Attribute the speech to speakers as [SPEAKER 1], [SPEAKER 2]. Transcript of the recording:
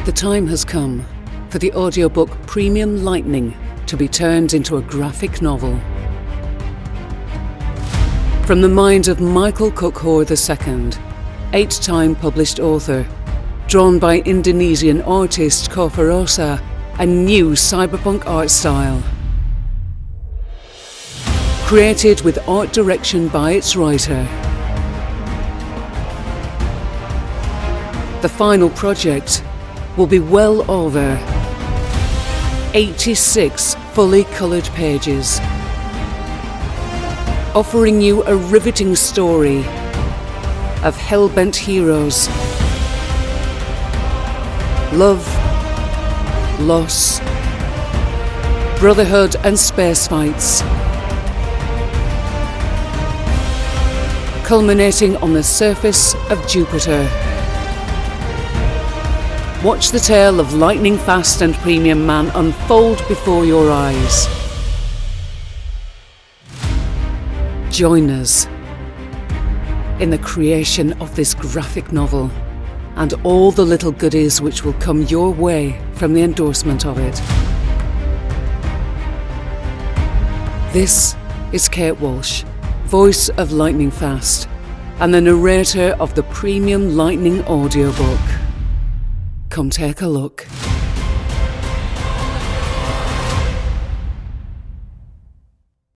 [SPEAKER 1] The time has come for the audiobook Premium Lightning to be turned into a graphic novel. From the mind of Michael Kukhoor II, 8-time published author, drawn by Indonesian artist Kofarosa, a new cyberpunk art style. Created with art direction by its writer. The final project will be well over 86 fully coloured pages, offering you a riveting story of hell-bent heroes, love, loss, brotherhood and space fights, culminating on the surface of Jupiter. Watch the tale of Lightning Fast and Premium Man unfold before your eyes. Join us in the creation of this graphic novel and all the little goodies which will come your way from the endorsement of it. This is Kate Walsh, voice of Lightning Fast and the narrator of the Premium Lightning audiobook. Come take a look.